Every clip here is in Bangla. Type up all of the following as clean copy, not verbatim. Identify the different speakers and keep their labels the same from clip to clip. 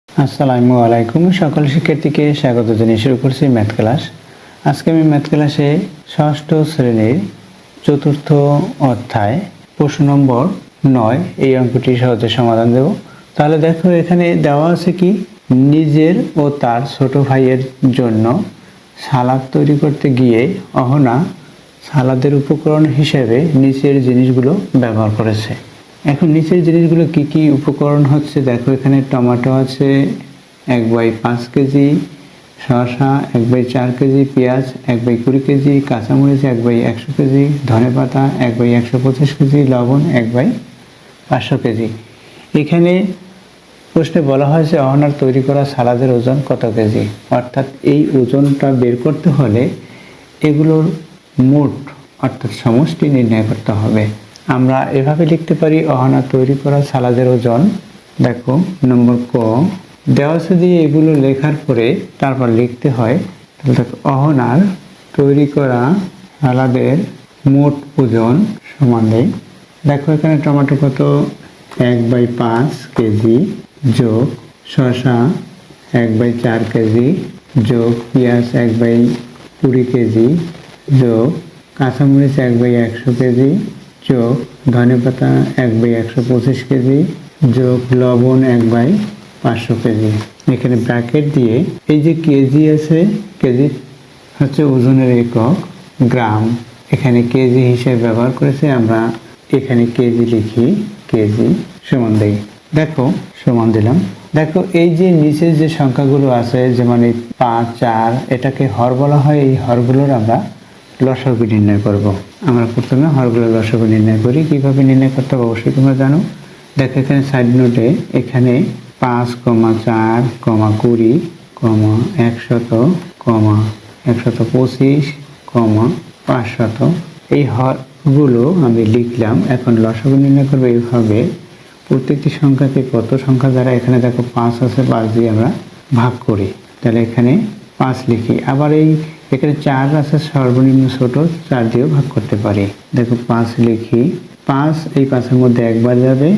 Speaker 1: আসসালামু আলাইকুম সকল শিক্ষার্থীকে স্বাগত জানিয়ে শুরু করছি ম্যাথ ক্লাস। আজকে আমি ম্যাথ ক্লাসে ষষ্ঠ শ্রেণীর চতুর্থ অধ্যায় প্রশ্ন নম্বর 9 এই অঙ্কটি সহজে সমাধান দেব। তাহলে দেখো এখানে দেওয়া আছে কি, নিজের ও তার ছোট ভাইয়ের জন্য সালাদ তৈরি করতে গিয়ে অহনা সালাদের উপকরণ হিসেবে নিচের জিনিসগুলো ব্যবহার করেছে। এখন নিচের জিনিসগুলো কি কি উপকরণ হচ্ছে দেখো, এখানে টমেটো আছে 1/5 কেজি, শসা 1/4 কেজি, পেঁয়াজ 1/20 কেজি, কাঁচামরিচ 1/100 কেজি, ধনেপাতা 1/125 কেজি, লবণ 1/500 কেজি। এখানে প্রশ্নে বলা হয়েছে অহনার তৈরি করা সালাদের ওজন কত কেজি, অর্থাৎ এই ওজনটা বের করতে হলে এগুলোর মোট অর্থাৎ সমষ্টি নির্ণয় করতে হবে। আমরা এভাবে লিখতে পারি, অহনার তৈরি করা সালাদের ওজন। দেখো নম্বর ক দেওয়া আছে দিয়ে এগুলো লেখার পরে তারপর লিখতে হয়। তাহলে দেখো অহনার তৈরি করা সালাদের মোট ওজন সমান দেয়। দেখো এখানে টমেটো কত 1/5 কেজি যোগ শসা 1/4 কেজি যোগ পেঁয়াজ 1/20 কেজি যোগ কাঁচামরিচ 1/100 কেজি যোগ ধনেপাতা 1/125 কেজি যোগ লবণ 1/500 কেজি। এখানে ব্র্যাকেট দিয়ে এই যে কেজি আছে, কেজি হচ্ছে ওজনের একক, গ্রাম এখানে কেজি হিসেবে ব্যবহার করেছে, আমরা এখানে কেজি লিখি, কেজি সমান দেই। দেখো সমান দিলাম। দেখো এই যে নিচের যে সংখ্যাগুলো আছে, যেমন এই 5, 4 এটাকে হর বলা হয়। এই হরগুলোর আমরা লসাগু নির্ণয় করব। আমরা প্রথমে হরগুলোর লসাগু নির্ণয় করি। কিভাবে নির্ণয় করতে হবে অবশ্যই তোমরা জানো। দেখো এখানে সাইড নোটে এখানে 5, 4, 20, 100, 125, 500 এই হরগুলো আমি লিখলাম। এখন লসাগু নির্ণয় করবো এইভাবে, প্রত্যেকটি সংখ্যাকে কত সংখ্যা দ্বারা, এখানে দেখো 5 আছে, 5 দিয়ে আমরা ভাগ করি, তাহলে এখানে 5 লিখি। আবার এই এখানে 4 আছে সর্বনিম্ন ছোট, 4 দিয়েও ভাগ করতে পারি। দেখো 5 লিখি, 5 এই 5-এর মধ্যে একবার যাবে,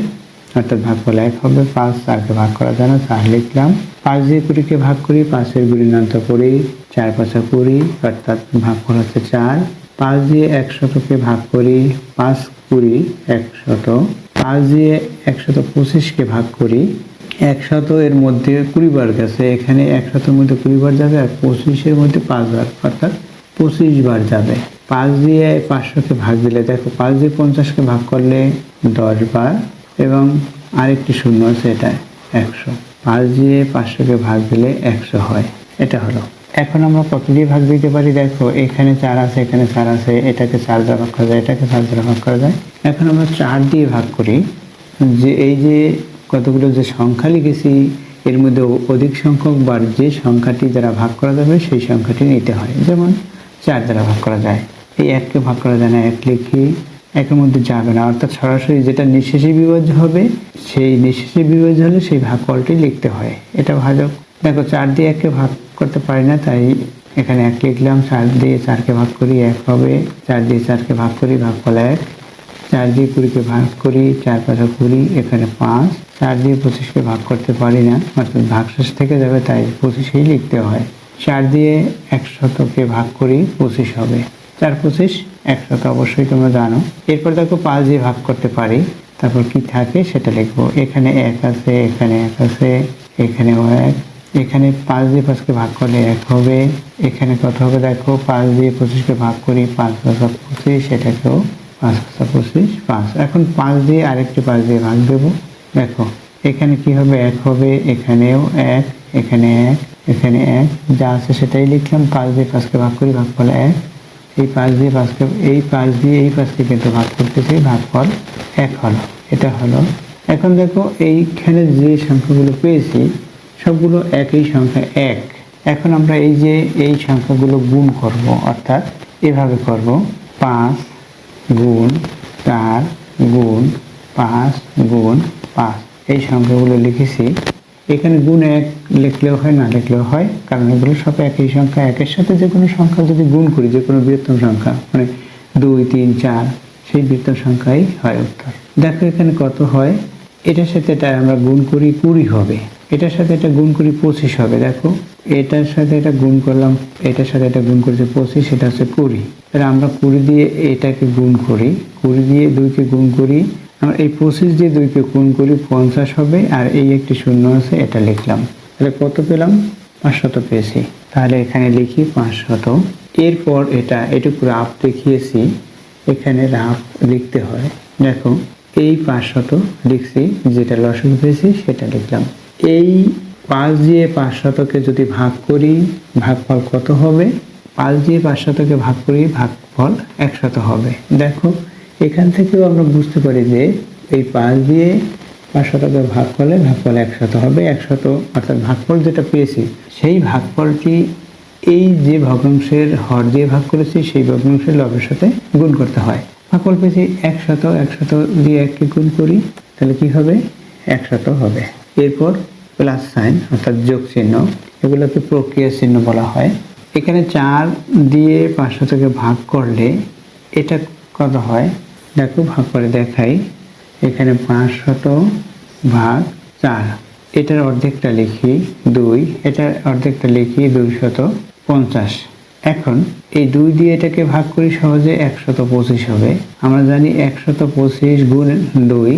Speaker 1: অর্থাৎ ভাগ করলে 1 হবে। 5 4কে ভাগ করা যায় না, 4 লিখলাম। 5 দিয়ে 20কে ভাগ করি, 5-এর গুণিনান্ত করি, 4 5 20 অর্থাৎ ভাগ করা হচ্ছে 4। 5 দিয়ে 100কে ভাগ করি, 5 20 100। 5 দিয়ে 125কে ভাগ করি, 100 এর মধ্যে 20 বার গেছে, এখানে 100-এর মধ্যে 20 বার যাবে, আর 25-এর মধ্যে 5 বার অর্থাৎ 25 বার যাবে। 5 দিয়ে 500কে ভাগ দিলে দেখো 5 দিয়ে 50কে ভাগ করলে 10 বার, এবং আরেকটি শূন্য আছে, এটা 100। 5 দিয়ে 500কে ভাগ দিলে 100 হয়। এটা হলো। এখন আমরা কত দিয়ে ভাগ দিতে পারি, দেখো এখানে 4 আছে, এখানে 4 আছে, এটাকে 4 দ্বারা ভাগ করা যায়, এটাকে 4 দ্বারা ভাগ করা যায়। এখন আমরা 4 দিয়ে ভাগ করি, যে এই যে কতগুলো যে সংখ্যা লিখেছি এর মধ্যে অধিক সংখ্যক বার যে সংখ্যাটি দ্বারা ভাগ করা যাবে সেই সংখ্যাটি নিতে হয়। যেমন 4 দ্বারা ভাগ করা যায়, এই 1কে ভাগ করা যায় না, 1 লিখি, 1-এর মধ্যে যাবে না, অর্থাৎ সরাসরি যেটা নিঃশেষে বিভাজ্য হবে সেই নিঃশেষে বিভাজ্য হলে সেই ভাগফলটি লিখতে হয়। এটা ভাজক। দেখো 4 দিয়ে 1কে ভাগ করতে পারি না, তাই এখানে 1 লিখলাম। 4 দিয়ে 4কে ভাগ করি, 1 হবে। 4 দিয়ে 4কে ভাগ করি, ভাগফল 1। 4 দিয়ে 20কে ভাগ করি, 4 5 20, এখানে 5। 4 দিয়ে 25কে ভাগ করতে পারি না, অর্থাৎ ভাগশেষ থেকে যাবে, তাই 25ই লিখতে হয়। 4 দিয়ে 100কে ভাগ করি, 25 হবে। 4 25 100 অবশ্যই তোমরা জানো। এরপর দেখো 5 দিয়ে ভাগ করতে পারি, তারপর কি থাকে সেটা লিখবো। এখানে 1 আছে, এখানে 1 আছে, এখানেও 1। এখানে 5 দিয়ে 5কে ভাগ করলে 1 হবে। এখানে কত হবে দেখো, 5 দিয়ে 25কে ভাগ করি, 5 5 25, এটাকেও 5 5 25 5। এখন 5 দিয়ে আরেকটি 5 দিয়ে ভাগ দেব। দেখো এখানে কি হবে, 1 হবে, এখানেও 1, এখানে 1, এখানে 1, যা আছে সেটাই লিখলাম। 5 দিয়ে 5কে ভাগ করি, ভাগফল 1। এই 5 দিয়ে 5কে, এই 5 দিয়ে এই 5কে কিন্তু ভাগ করতেছি, ভাগফল 1 হলো। এটা হলো। এখন দেখো এইখানে যে সংখ্যাগুলো পেয়েছি সবগুলো একই সংখ্যা 1। এখন আমরা এই যে এই সংখ্যাগুলো গুণ করব, অর্থাৎ এভাবে করব, 5 গুণ 4 গুণ 5 গুণ 5 এই সংখ্যাগুলো লিখেছি। এখানে গুণ 1 লিখলেও হয়, না লিখলেও হয়, কারণ এগুলো সব একই সংখ্যা। 1-এর সাথে যে কোনো সংখ্যা যদি গুণ করি, যে কোনো বৃহত্তম সংখ্যা, মানে 2 3 4, সেই বৃহত্তম সংখ্যাই হয় উত্তর। দেখো এখানে কত হয়, এটার সাথে এটা আমরা গুণ করি 20 হবে, এটার সাথে এটা গুণ করি 25 হবে। দেখো এটার সাথে এটা গুণ করলাম, এটার সাথে এটা গুণ করেছে 25, এটা হচ্ছে 20। তাহলে আমরা 20 দিয়ে এটাকে গুণ করি, 20 দিয়ে 2কে গুণ করি, আমরা এই 25 দিয়ে 2কে গুণ করি 50 হবে। আর এই একটি শূন্য আছে, এটা লিখলাম। তাহলে কত পেলাম? 500 পেয়েছি। তাহলে এখানে লিখি 500। এরপর এটুকু রাফ দেখিয়েছি, এখানে রাফ লিখতে হয়। দেখো এই 500 লিখছি, যেটা লসাগু পেয়েছি সেটা লিখলাম। এই 5 দিয়ে 500কে যদি ভাগ করি, ভাগফল কত হবে? 5 দিয়ে 500কে ভাগ করি, ভাগফল 100 হবে। দেখো এখান থেকেও আমরা বুঝতে পারি যে এই 5 দিয়ে 500কে ভাগ করলে ভাগফল 100 হবে। 100 অর্থাৎ ভাগফল যেটা পেয়েছি সেই ভাগফলটি এই যে ভগ্নাংশের হর দিয়ে ভাগ করেছি সেই ভগ্নাংশের লবের সাথে গুণ করতে হয়। ভাগফল পেয়েছি 100, 100 দিয়ে 1কে গুণ করি, তাহলে কি হবে? 100 হবে। এরপর প্লাস সাইন অর্থাৎ যোগ চিহ্ন, এগুলোকে প্রক্রিয়া চিহ্ন বলা হয়। এখানে 4 দিয়ে 500কে ভাগ করলে এটা কত হয়? দেখো ভাগ করে দেখাই। এখানে 500 ভাগ 4, এটার অর্ধেকটা লিখি 2, এটার অর্ধেকটা লিখি 250। এখন এই 2 দিয়ে এটাকে ভাগ করি সহজে, 125 হবে। আমরা জানি 125 গুণ 2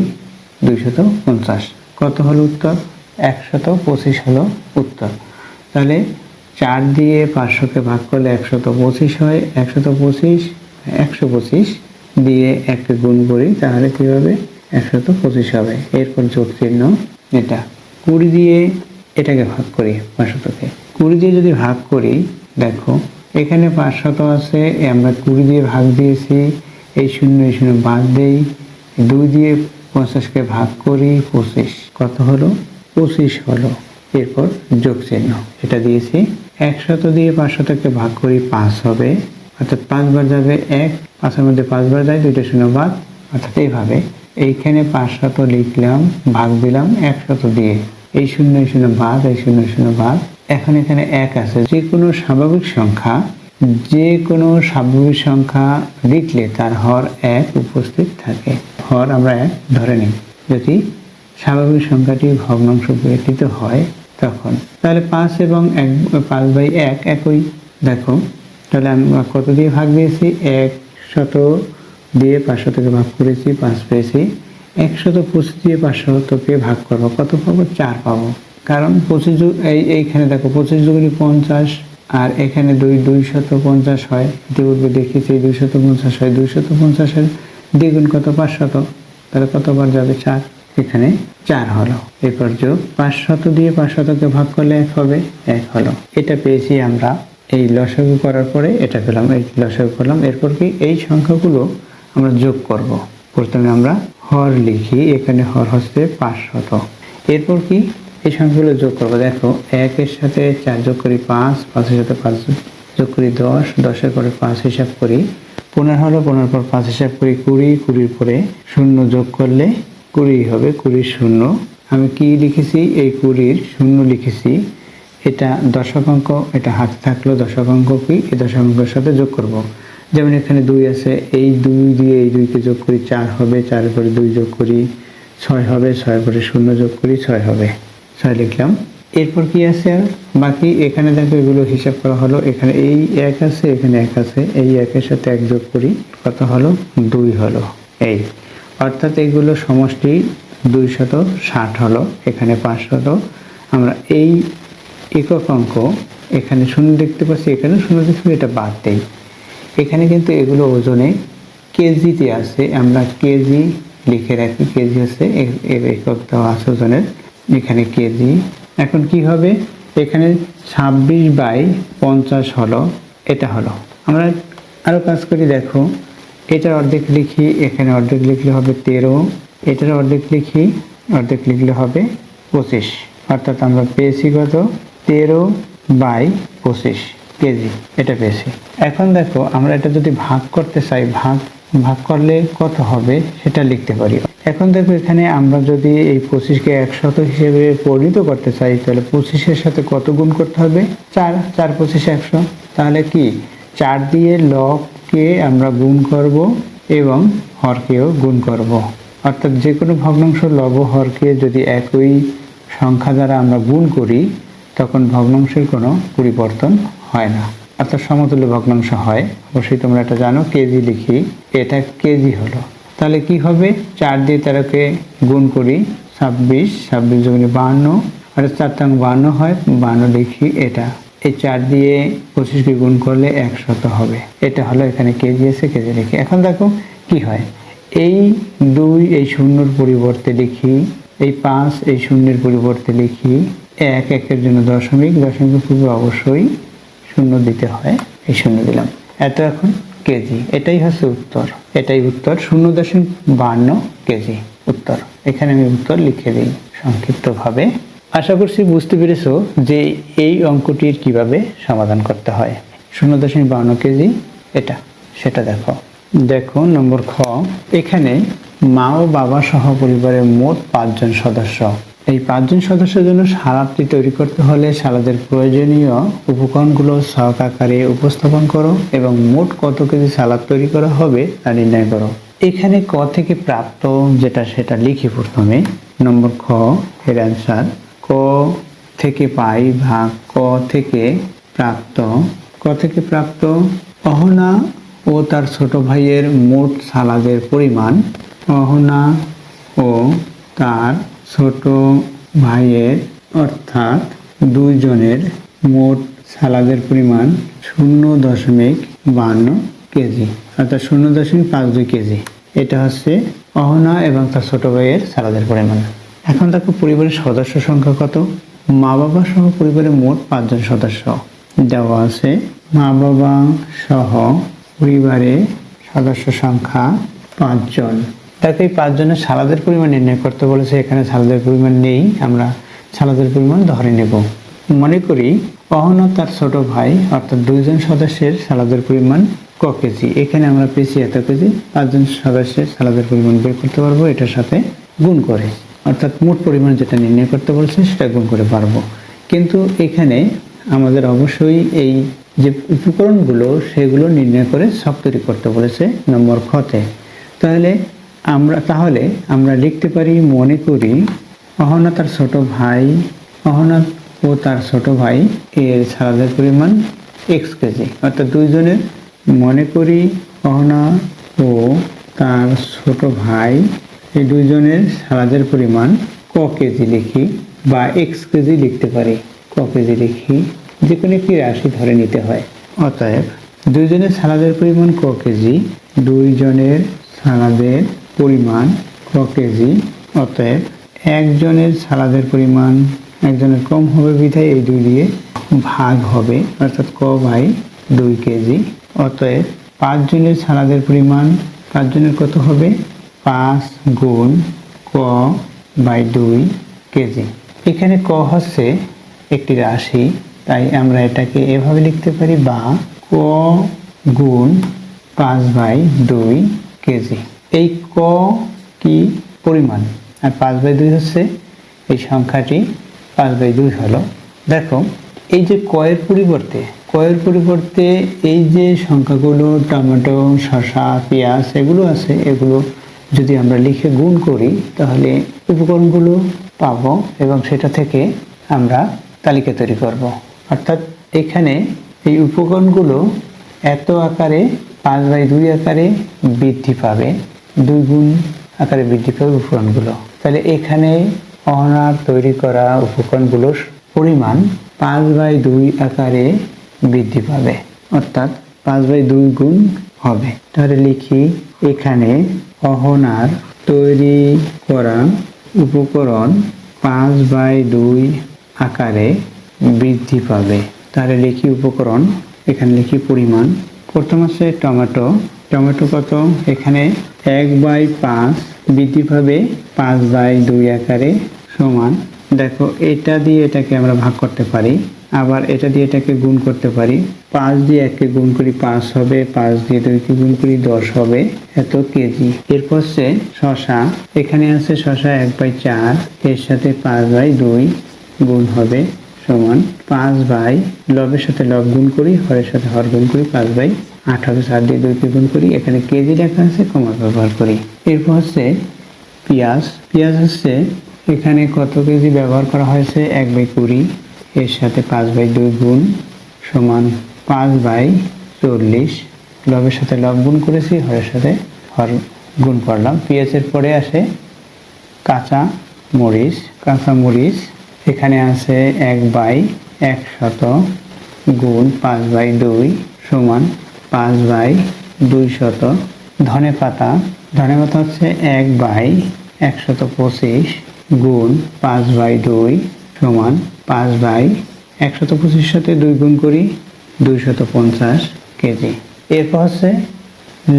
Speaker 1: 250। কত হলো উত্তর? 125 হলো উত্তর। তাহলে 4 দিয়ে 500কে ভাগ করলে 125 হয়, 125 দিয়ে 1কে গুণ করি, তাহলে কি হবে? 125 হবে। এরপর যোগ চিহ্ন, এটা 20 দিয়ে এটাকে ভাগ করি 500কে, 20 দিয়ে যদি ভাগ করি, দেখো এখানে 500 আছে, আমরা 20 দিয়ে ভাগ দিয়েছি, এই শূন্য বাদ দেই, 2 দিয়ে 50কে ভাগ করি 25, কত হলো? 25 হলো। এরপর যোগ চিহ্ন, এটা দিয়েছি। 100 দিয়ে 500কে ভাগ করি 5 হবে, অর্থাৎ 5 বার যাবে 1, 5-এর মধ্যে 5 বার যায়, 2টা শূন্য বাদ, অর্থাৎ এইভাবে এইখানে 500 লিখলাম, ভাগ দিলাম 100 দিয়ে, এই শূন্য বাদ, এই শূন্য বাদ। এখন এখানে 1 আছে, যে কোনো স্বাভাবিক সংখ্যা লিখলে তার হর 1 উপস্থিত থাকে। হর আমরা 1 ধরে নিই যদি স্বাভাবিক সংখ্যাটি ভগ্নাংশ পরিবর্তিত হয় তখন। তাহলে 5 এবং 5/1 একই। দেখো তাহলে আমরা কত দিয়ে ভাগ দিয়েছি? 100 দিয়ে 500কে ভাগ করেছি, 5 পেয়েছি। 125 দিয়ে 500কে ভাগ করবো, কত পাবো? 4 পাবো। কারণ 25 এইখানে দেখো 25 দুগুণে 50, আর এখানে 250 হয়, ইতিপূর্বে দেখিয়েছি 250 হয়। 250-এর দ্বিগুণ কত? 500, তাহলে কতবার যাবে? 4, এখানে 4 হলো। এরপর যোগ 500 দিয়ে 500কে ভাগ করলে 1 হবে, 1 হলো। এটা পেয়েছি আমরা এই লসাগু করার পরে, এটা পেলাম, এই লসাগু করলাম। এরপর কি এই সংখ্যাগুলো আমরা যোগ করব। প্রথমে আমরা হর লিখি, এখানে হর হচ্ছে 500। এরপর কি এই সংখ্যাগুলো যোগ করবো। দেখো 1-এর সাথে 4 যোগ করি 5, 5-এর সাথে 5 যোগ করি 10, 10-এর পরে 5 হিসাব করি 15 হলো, 15-এর পর 5 হিসাব করি 20, 20-এর পরে 0 যোগ করলে 20 হবে, 20 শূন্য। আমি কি লিখেছি? এই 20-এর 0 লিখেছি। এটা দশক অঙ্ক, এটা হাতে থাকলো দশক অঙ্ক। কি এই দশক অঙ্কের সাথে যোগ করব। যেমন এখানে 2 আছে, এই 2 দিয়ে এই 2কে যোগ করি 4 হবে, 4-এর পরে 2 যোগ করি 6 হবে, 6-এর পরে 0 যোগ করি 6 হবে, 6 লিখলাম। এরপর কি আছে আর বাকি? এখানে দেখো এগুলো হিসাব করা হলো। এখানে এই 1 আছে, এখানে 1 আছে, এই 1-এর সাথে 1 যোগ করি, কত হলো? 2 হলো। এই অর্থাৎ এগুলো সমষ্টি 260 হলো। এখানে 500। আমরা এই একক অঙ্ক, এখানে 0 দেখতে পাচ্ছি, এখানে 0 দেখতে, এটা বাদ দেই। এখানে কিন্তু এগুলো ওজনে কেজিতে আছে, আমরা কেজি লিখে রাখি। কেজি আছে, একক দেওয়া আছে ওজনের, এখানে কেজি। এখন কি হবে? এখানে 26/50 হলো, এটা হলো। আমরা আরও কাজ করি, দেখো এটার অর্ধেক লিখি, এখানে অর্ধেক লিখলে হবে 13, এটার অর্ধেক লিখি, অর্ধেক লিখলে হবে 25, অর্থাৎ আমরা পেয়েছি কত? 13/25 কেজি, এটা পেয়েছি। এখন দেখো আমরা এটা যদি ভাগ করতে চাই, ভাগ করলে কত হবে সেটা লিখতে পারি। এখন দেখো এখানে আমরা যদি এই 25কে 100 হিসেবে পরিণত করতে চাই, তাহলে 25-এর সাথে কত গুণ করতে হবে? 4, 4 25 100। তাহলে কি 4 দিয়ে লবকে আমরা গুণ করব এবং হরকেও গুণ করব। অর্থাৎ যে কোনো ভগ্নাংশ লব হরকে যদি একই সংখ্যা দ্বারা আমরা গুণ করি তখন ভগ্নাংশের কোনো পরিবর্তন হয় না, অর্থাৎ সমতুল্য ভগ্নাংশ হয়। অবশ্যই তোমরা এটা জানো। কেজি লিখি, এটা কেজি হলো। তাহলে কি হবে, 4 দিয়ে 13কে গুণ করি 26, 26 দুগুণে 52, আর 4 তাং 52 হয়, 52 লিখি। এটা এই 4 দিয়ে 25কে গুণ করলে 100 হবে। এটা হলো এখানে কেজি আছে, কেজি লিখি। এখন দেখো কি হয়, এই 2 এই শূন্যর পরিবর্তে লিখি, এই 5 এই শূন্যের পরিবর্তে লিখি, 1 একের জন্য দশমিক, দশমিকের পূর্বে অবশ্যই শূন্য দিতে হয়, এই শূন্য দিলাম। এত এখন কেজি, এটাই হচ্ছে উত্তর। এটাই উত্তর, 0.52 কেজি উত্তর। এখানে আমি উত্তর লিখে দিই সংক্ষিপ্তভাবে। আশা করছি বুঝতে পেরেছো যে এই অঙ্কটির কিভাবে সমাধান করতে হয়। 0.52 কেজি এটা, সেটা দেখো। দেখো নম্বর খ, এখানে মা ও বাবা সহ পরিবারের মোট 5 জন সদস্য। এই 5 জন সদস্যের জন্য সালাদটি তৈরি করতে হলে সালাদের প্রয়োজনীয় উপকরণগুলো ছক আকারে উপস্থাপন করো এবং মোট কত কেজি সালাদ তৈরি করা হবে তা নির্ণয় করো। এখানে ক থেকে প্রাপ্ত যেটা সেটা লিখি প্রথমে। নম্বর খ এর অ্যান্সার, ক থেকে পাই ভাগ ক থেকে প্রাপ্ত। ক থেকে প্রাপ্ত অহনা ও তার ছোট ভাইয়ের মোট সালাদের পরিমাণ। অহনা ও তার ছোট ভাইয়ের অর্থাৎ 2 জনের মোট সালাদের পরিমাণ 0.52 কেজি, অর্থাৎ 0.52 কেজি। এটা হচ্ছে অহনা এবং তার ছোট ভাইয়ের সালাদের পরিমাণ। এখন দেখো পরিবারের সদস্য সংখ্যা কত। মা বাবা সহ পরিবারের মোট 5 জন সদস্য দেওয়া আছে। মা বাবা সহ পরিবারে সদস্য সংখ্যা 5 জন। তাকে এই 5 জনের সালাদের পরিমাণ নির্ণয় করতে বলেছে। এখানে সালাদের পরিমাণ নেই, আমরা সালাদের পরিমাণ ধরে নেব। মনে করি অহনা তার ছোট ভাই অর্থাৎ 2 জন সদস্যের সালাদের পরিমাণ ক কেজি। এখানে আমরা পেয়েছি এত কেজি। 5 জন সদস্যের সালাদের পরিমাণ বের করতে পারবো এটার সাথে গুণ করে, অর্থাৎ মোট পরিমাণ যেটা নির্ণয় করতে বলেছে সেটা গুণ করে পারবো। কিন্তু এখানে আমাদের অবশ্যই এই যে উপকরণগুলো সেগুলো নির্ণয় করে ছক তৈরি করতে বলেছে নম্বর খতে। তাহলে আমরা লিখতে পারি, মনে করি অহনা তার ছোট ভাই, অহনা ও তার ছোট ভাই এর সালাদের পরিমাণ x কেজি, অর্থাৎ 2 জনের। মনে করি অহনা ও তার ছোট ভাই এই 2 জনের সালাদের পরিমাণ ক কেজি লিখি, বা x কেজি লিখতে পারি। ক কেজি লিখি, যে কোনো একটি রাশি ধরে নিতে হয়। অতএব 2 জনের সালাদের পরিমাণ ক কেজি, 2 জনের সালাদের পরিমাণ ক কেজি। অতএব 1 জনের সালাদের পরিমাণ, 1 জনের কম হবে বিধায় এই 2 দিয়ে ভাগ হবে, অর্থাৎ ক বাই 2 কেজি। অতএব 5 জনের সালাদের পরিমাণ, 5 জনের কত হবে, 5 গুণ ক বাই 2 কেজি। এখানে ক হচ্ছে একটি রাশি, তাই আমরা এটাকে এভাবে লিখতে পারি, বা ক গুণ 5 বাই 2 কেজি। এই ক কি পরিমাণ, আর 5 বাই 2 হচ্ছে এই সংখ্যাটি 5 বাই 2 হলো। দেখো এই যে কয়ের পরিবর্তে এই যে সংখ্যাগুলো টমেটো, শসা, পেঁয়াজ এগুলো আছে, এগুলো যদি আমরা লিখে গুণ করি তাহলে উপকরণগুলো পাবো এবং সেটা থেকে আমরা তালিকা তৈরি করব। অর্থাৎ এখানে এই উপকরণগুলো এত আকারে 5 বাই 2 আকারে বৃদ্ধি পাবে, 2 গুণ আকারে বৃদ্ধি পাবে উপকরণগুলো। তাহলে এখানে অহনার তৈরি করা উপকরণগুলোর পরিমাণ 5 বাই 2 আকারে বৃদ্ধি পাবে, অর্থাৎ 5 বাই 2 গুণ হবে। তাহলে লিখি, এখানে অহনার তৈরি করা উপকরণ 5 বাই 2 আকারে বৃদ্ধি পাবে। তাহলে লিখি উপকরণ, এখানে লিখি পরিমাণ। প্রথম আছে টমেটো। টমেটো কত, এখানে 1 বাই 5 বৃদ্ধি পাবে 5 বাই 2 আকারে সমান। দেখো এটা দিয়ে এটাকে আমরা ভাগ করতে পারি, আবার এটা দিয়ে এটাকে গুণ করতে পারি। 5 দিয়ে 1কে গুণ করি 5 হবে, 5 দিয়ে 2কে গুণ করি 10 হবে, এত কেজি। এরপর হচ্ছে শসা। এখানে আছে শসা 1 বাই 4, এর সাথে 5 বাই 2 গুণ হবে সমান 5 বাই, লবের সাথে লব গুণ করি, হরের সাথে হর গুণ করি, 5 বাই 8 হবে। 7 দিয়ে 2কে গুণ করি, এখানে কেজি লেখা আছে, কমা ব্যবহার করি। এরপর হচ্ছে পেঁয়াজ। পেঁয়াজ হচ্ছে এখানে কত কেজি ব্যবহার করা হয়েছে, 1/20, এর সাথে 5/2 গুণ সমান 5/40। লবের সাথে লব গুণ করেছি, হরের সাথে হর গুণ করলাম। পেঁয়াজের পরে আসে কাঁচা মরিচ। কাঁচা মরিচ এখানে আছে 1/100 গুণ 5/2 সমান 5/200। ধনে পাতা। ধনে পাতা হচ্ছে 1/125 গুণ 5/2 সমান 5/125 সাথে 2 গুণ করি 250 কেজি। এরপর হচ্ছে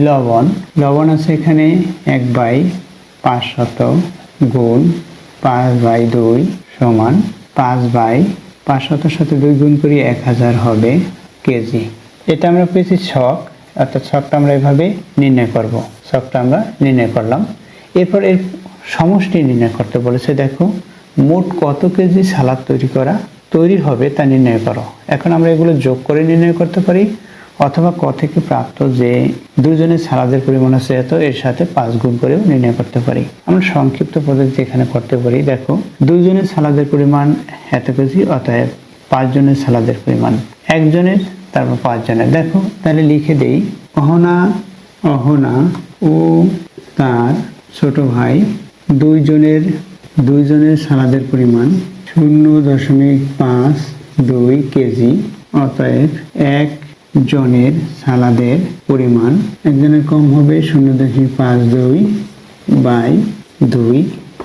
Speaker 1: লবণ। লবণ আছে এখানে 1/500 গুণ 5/2 সমান 5/500 সাথে 2 গুণ করি 1000 হবে কেজি। এটা আমরা পেয়েছি ছক, অর্থাৎ ছকটা আমরা এভাবে নির্ণয় করব। ছকটা আমরা নির্ণয় করলাম। এরপর এর সমষ্টি নির্ণয় করতে বলেছে। দেখো মোট কত কেজি সালাদ তৈরি হবে তা নির্ণয় করো। এখন আমরা এগুলো যোগ করে নির্ণয় করতে পারি, অথবা ক থেকে প্রাপ্ত যে দুজনের সালাদের পরিমাণ আছে এত, এর সাথে 5 গুণ করেও নির্ণয় করতে পারি। আমরা সংক্ষিপ্ত পদ্ধতি এখানে করতে পারি। দেখো দুজনের সালাদের পরিমাণ এত কেজি, অতএব 5 জনের সালাদের পরিমাণ, একজনের তারপর 5 জনের। দেখো তাহলে লিখে দেই, অহনা ও তার ছোট ভাই দুইজনের সালাদের পরিমাণ 0.52 কেজি। অতএব একজনের সালাদের পরিমাণ, একজনের কম হবে 0.52/2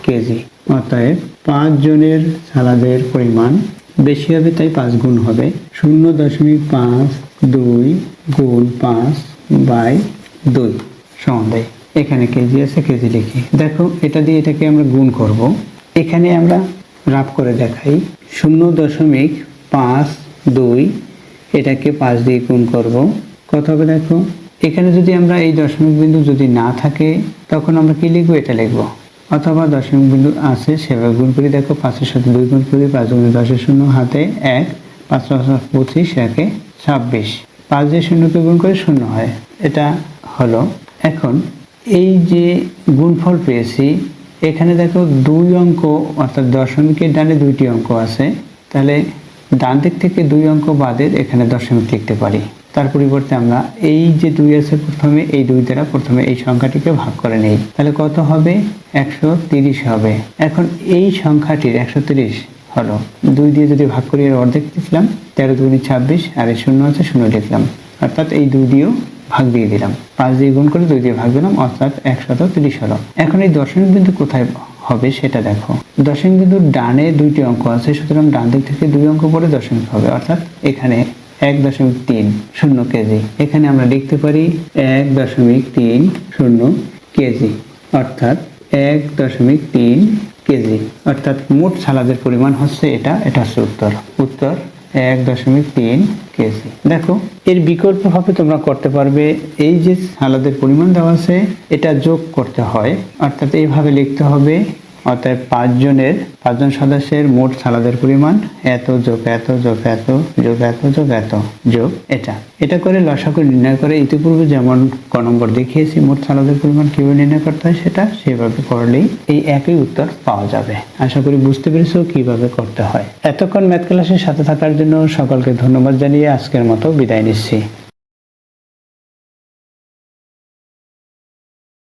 Speaker 1: কেজি। অতএব 5 জনের সালাদের পরিমাণ বেশি হবে, তাই 5 গুণ হবে। 0.52 গুণ 5/2 সমান দেয়। এখানে কেজি আছে, কেজি লিখি। দেখো এটা দিয়ে এটাকে আমরা গুণ করব। এখানে আমরা রাফ করে দেখাই। 0.52 এটাকে 5 দিয়ে গুণ করব, কত হবে দেখো। এখানে যদি আমরা এই দশমিক বিন্দু যদি না থাকে তখন আমরা কি লিখবো, এটা লিখবো। অথবা দশমিক বিন্দু আছে সেভাবে গুণ করি। দেখো 5-এর সাথে 2 গুণ করি, 5 গুণে 10-এর শূন্য, হাতে 1, 5 5 25, 1 26। 5 দিয়ে শূন্যকে গুণ করে 0 হয়, এটা হলো। এখন এই যে গুণফল পেয়েছি, এখানে দেখো 2 অঙ্ক, অর্থাৎ দশমিকের ডানে 2টি অঙ্ক আছে। তাহলে ডান দিক থেকে 2 অঙ্ক বাদের এখানে দশমিক লিখতে পারি। তার পরিবর্তে আমরা এই যে 2 আছে প্রথমে, এই 2 দ্বারা প্রথমে এই সংখ্যাটিকে ভাগ করে নেই। তাহলে কত হবে, 130 হবে। এখন এই সংখ্যাটির 130 হলো 2 দিয়ে যদি ভাগ করি এর অর্ধেক লিখলাম, 13 2 26, আর এই 0 আছে 0 লিখলাম, অর্থাৎ এই 2 দিয়েও ভাগ দিয়ে দিলাম। 5 দিয়ে গুণ করে 2 দিয়ে ভাগ দিলাম, অর্থাৎ 130 হলো। এখন এই দশমিক বিন্দু কোথায় হবে সেটা দেখো। দশমিক বিন্দুর ডানে 2টি অঙ্ক আছে, সুতরাং ডান দিক থেকে 2 অঙ্ক পরে দশমিক হবে, অর্থাৎ এখানে 1.30 কেজি। এখানে আমরা লিখতে পারি 1.30 কেজি, অর্থাৎ 1.3 কেজি। অর্থাৎ মোট সালাদের পরিমাণ হচ্ছে এটা হচ্ছে উত্তর 1.3 কেজি। দেখো এর বিকল্প ভাবে তোমরা করতে পারবে, এই যে সালাদের পরিমাণ দেওয়া আছে এটা যোগ করতে হয়, অর্থাৎ এইভাবে লিখতে হবে। অতএব 5 জন সদস্যের মোট সালাদের পরিমাণ এত যোগ এত যোগ এত যোগ এত যোগ এত যোগ এটা করে লসাগু নির্ণয় করে। ইতিপূর্বে যেমন ক নম্বর দেখিয়েছি মোট সালাদের পরিমাণ কিভাবে নির্ণয় করতে হয়, সেটা সেভাবে করলেই এই একই উত্তর পাওয়া যাবে। আশা করি বুঝতে পেরেছো কিভাবে করতে হয়। এতক্ষণ ম্যাথ ক্লাসের সাথে থাকার জন্য সকলকে ধন্যবাদ জানিয়ে আজকের মতো বিদায় নিচ্ছি।